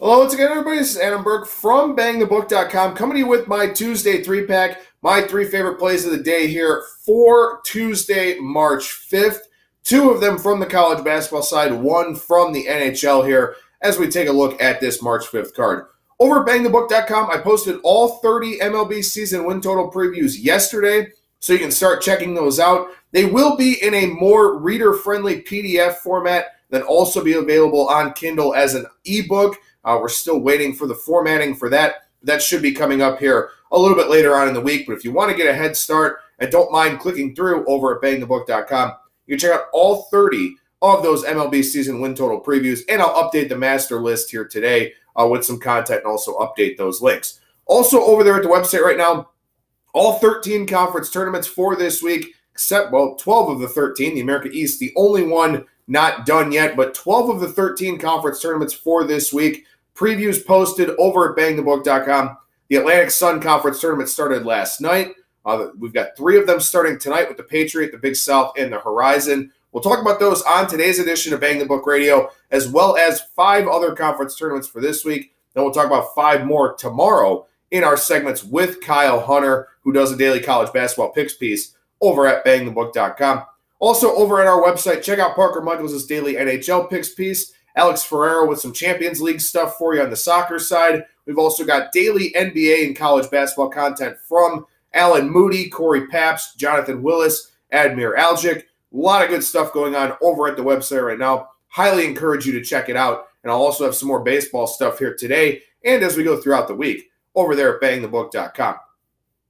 Hello once again, everybody. This is Adam Burke from BangTheBook.com coming to you with my Tuesday 3-pack, my 3 favorite plays of the day here for Tuesday, March 5th. 2 of them from the college basketball side, 1 from the NHL here as we take a look at this March 5th card. Over at BangTheBook.com, I posted all 30 MLB season win total previews yesterday, so you can start checking those out. They will be in a more reader-friendly PDF format, then also be available on Kindle as an ebook. We're still waiting for the formatting for that. That should be coming up here a little bit later on in the week. But if you want to get a head start and don't mind clicking through over at BangTheBook.com, you can check out all 30 of those MLB season win total previews. And I'll update the master list here today with some content and also update those links. Also over there at the website right now, all 13 conference tournaments for this week, except, well, 12 of the 13, the America East, the only one not done yet, but 12 of the 13 conference tournaments for this week. Previews posted over at BangTheBook.com. The Atlantic Sun Conference Tournament started last night. We've got 3 of them starting tonight with the Patriot, the Big South, and the Horizon. We'll talk about those on today's edition of Bang the Book Radio, as well as 5 other conference tournaments for this week. Then we'll talk about 5 more tomorrow in our segments with Kyle Hunter, who does a daily college basketball picks piece over at BangTheBook.com. Also over at our website, check out Parker Michaels' daily NHL picks piece. Alex Ferreira with some Champions League stuff for you on the soccer side. We've also got daily NBA and college basketball content from Alan Moody, Corey Papst, Jonathan Willis, Admir Algic. A lot of good stuff going on over at the website right now. Highly encourage you to check it out. And I'll also have some more baseball stuff here today and as we go throughout the week over there at BangTheBook.com.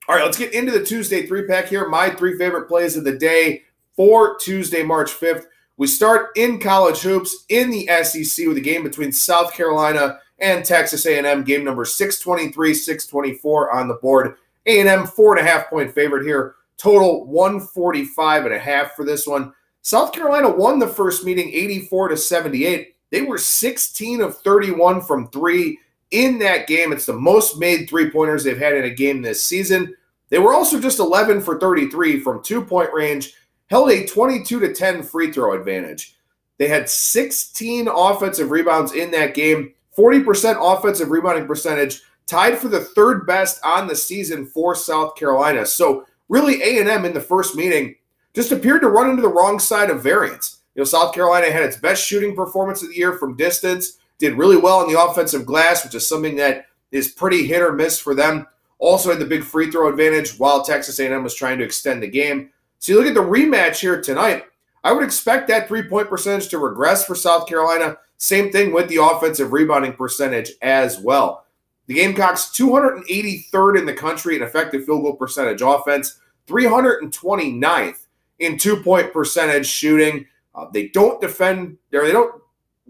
All right, let's get into the Tuesday 3-pack here. My 3 favorite plays of the day for Tuesday, March 5th. We start in college hoops in the SEC with a game between South Carolina and Texas A&M, game number 623-624 on the board. A&M 4.5-point favorite here, total 145.5 for this one. South Carolina won the first meeting 84-78. They were 16 of 31 from 3 in that game. It's the most made 3-pointers they've had in a game this season. They were also just 11 for 33 from 2-point range, held a 22-10 free throw advantage. They had 16 offensive rebounds in that game, 40% offensive rebounding percentage, tied for the 3rd best on the season for South Carolina. So really A&M in the first meeting just appeared to run into the wrong side of variance. You know, South Carolina had its best shooting performance of the year from distance, did really well on the offensive glass, which is something that is pretty hit or miss for them. Also had the big free throw advantage while Texas A&M was trying to extend the game. So you look at the rematch here tonight, I would expect that 3-point percentage to regress for South Carolina. Same thing with the offensive rebounding percentage as well. The Gamecocks 283rd in the country in effective field goal percentage offense, 329th in 2-point percentage shooting. They don't defend, or they don't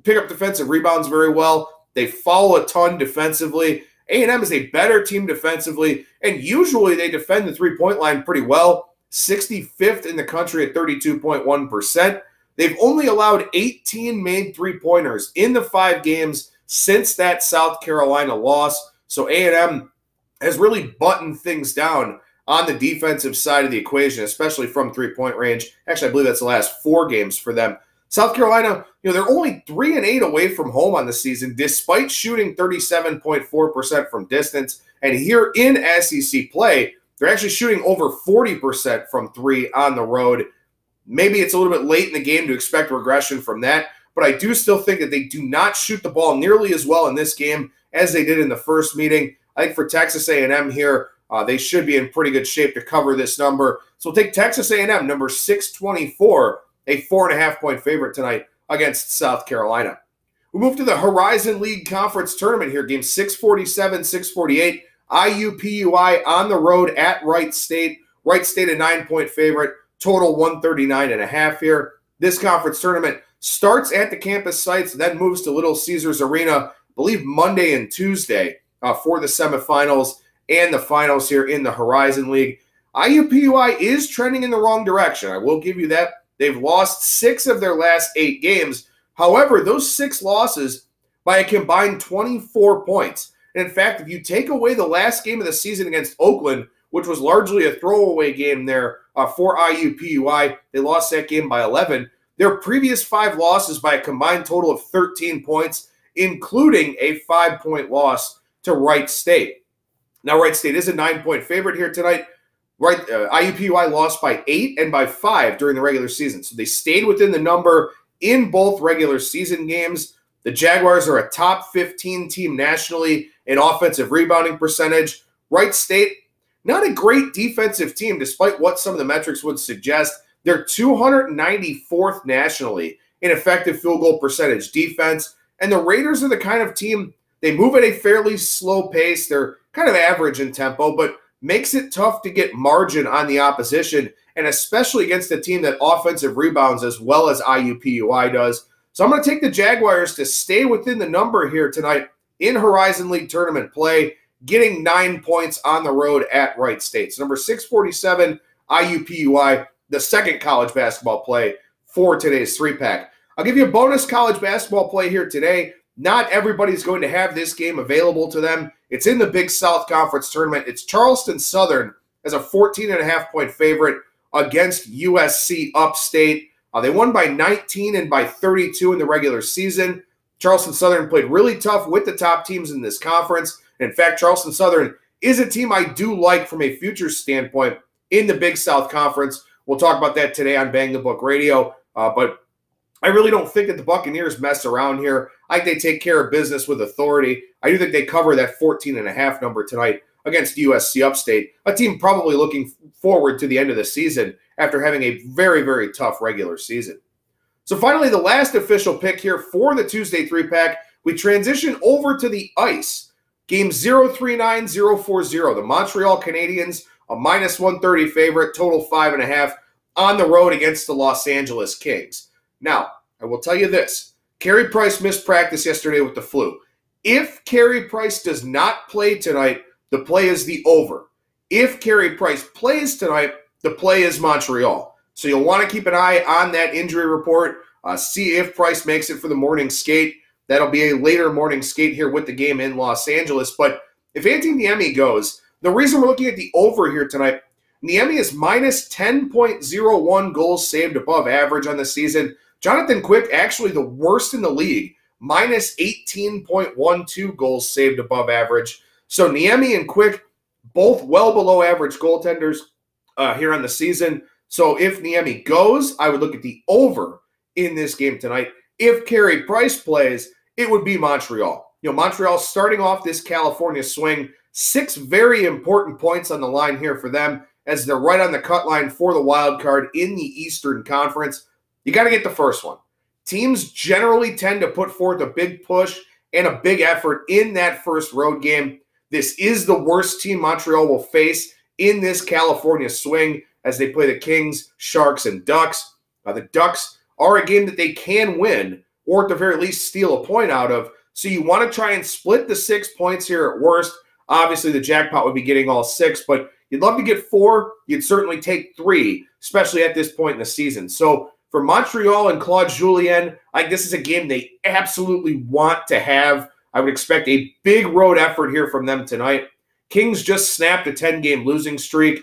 pick up defensive rebounds very well. They foul a ton defensively. A&M is a better team defensively, and usually they defend the 3-point line pretty well. 65th in the country at 32.1%. They've only allowed 18 made 3-pointers in the 5 games since that South Carolina loss. So A&M has really buttoned things down on the defensive side of the equation, especially from 3-point range. Actually, I believe that's the last 4 games for them. South Carolina, you know, they're only 3-8 away from home on the season, despite shooting 37.4% from distance. And here in SEC play, they're actually shooting over 40% from 3 on the road. Maybe it's a little bit late in the game to expect regression from that, but I do still think that they do not shoot the ball nearly as well in this game as they did in the first meeting. I think for Texas A&M here, they should be in pretty good shape to cover this number. So we'll take Texas A&M, number 624, a 4.5-point favorite tonight against South Carolina. We move to the Horizon League Conference Tournament here, game 647-648. IUPUI on the road at Wright State. Wright State a 9-point favorite, total 139.5 here. This conference tournament starts at the campus sites, then moves to Little Caesars Arena, I believe Monday and Tuesday for the semifinals and the finals here in the Horizon League. IUPUI is trending in the wrong direction. I will give you that. They've lost 6 of their last 8 games. However, those 6 losses by a combined 24 points. And in fact, if you take away the last game of the season against Oakland, which was largely a throwaway game there for IUPUI, they lost that game by 11. Their previous 5 losses by a combined total of 13 points including a 5-point loss to Wright State. Now, Wright State is a 9-point favorite here tonight. IUPUI lost by 8 and by 5 during the regular season. So they stayed within the number in both regular season games. The Jaguars are a top 15 team nationally in offensive rebounding percentage. Wright State, not a great defensive team, despite what some of the metrics would suggest. They're 294th nationally in effective field goal percentage defense. And the Raiders are the kind of team, they move at a fairly slow pace. They're kind of average in tempo, but makes it tough to get margin on the opposition, and especially against a team that offensive rebounds as well as IUPUI does. So I'm going to take the Jaguars to stay within the number here tonight in Horizon League tournament play, getting 9 points on the road at Wright State. So number 647, IUPUI, the second college basketball play for today's 3-pack. I'll give you a bonus college basketball play here today. Not everybody's going to have this game available to them. It's in the Big South Conference tournament. It's Charleston Southern as a 14.5-point favorite against USC Upstate. They won by 19 and by 32 in the regular season. Charleston Southern played really tough with the top teams in this conference. In fact, Charleston Southern is a team I do like from a futures standpoint in the Big South Conference. We'll talk about that today on Bang the Book Radio. But I really don't think that the Buccaneers mess around here. I think they take care of business with authority. I do think they cover that 14.5 number tonight against USC Upstate, a team probably looking forward to the end of the season after having a very, very tough regular season. So finally, the last official pick here for the Tuesday 3-pack, we transition over to the ice. Game 039-040, the Montreal Canadiens, a -130 favorite, total 5.5 on the road against the Los Angeles Kings. Now, I will tell you this. Carey Price missed practice yesterday with the flu. If Carey Price does not play tonight, the play is the over. If Carey Price plays tonight, the play is Montreal. So you'll want to keep an eye on that injury report, see if Price makes it for the morning skate. That'll be a later morning skate here with the game in Los Angeles. But if Anthony Niemi goes, the reason we're looking at the over here tonight, Niemi is -10.01 goals saved above average on the season. Jonathan Quick, actually the worst in the league, -18.12 goals saved above average. So Niemi and Quick, both well below average goaltenders here on the season. So if Niemi goes, I would look at the over in this game tonight. If Carey Price plays, it would be Montreal. You know, Montreal starting off this California swing, 6 very important points on the line here for them as they're right on the cut line for the wild card in the Eastern Conference. You got to get the first one. Teams generally tend to put forth a big push and a big effort in that first road game. This is the worst team Montreal will face in this California swing as they play the Kings, Sharks, and Ducks. The Ducks are a game that they can win, or at the very least steal a point out of. So you want to try and split the 6 points here at worst. Obviously, the jackpot would be getting all 6, but you'd love to get 4. You'd certainly take 3, especially at this point in the season. So for Montreal and Claude Julien, I think this is a game they absolutely want to have. I would expect a big road effort here from them tonight. Kings just snapped a 10-game losing streak.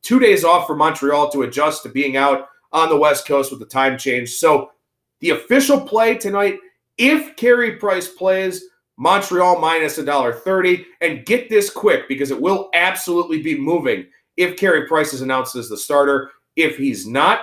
2 days off for Montreal to adjust to being out on the West Coast with the time change. So the official play tonight, if Carey Price plays, Montreal -$1.30. And get this quick because it will absolutely be moving if Carey Price is announced as the starter. If he's not,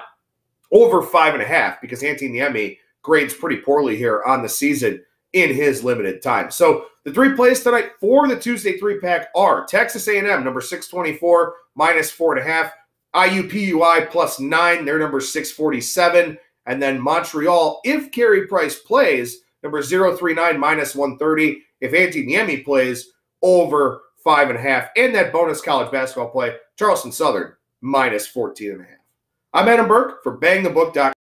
over 5.5 because Anthony Niemi grades pretty poorly here on the season in his limited time. So the 3 plays tonight for the Tuesday 3-pack are Texas A&M, number 624, -4.5. IUPUI +9, they're number 647. And then Montreal, if Carey Price plays, number 039, -130. If Anthony Niemi plays, over 5.5. And that bonus college basketball play, Charleston Southern, -14.5. I'm Adam Burke for BangTheBook.com.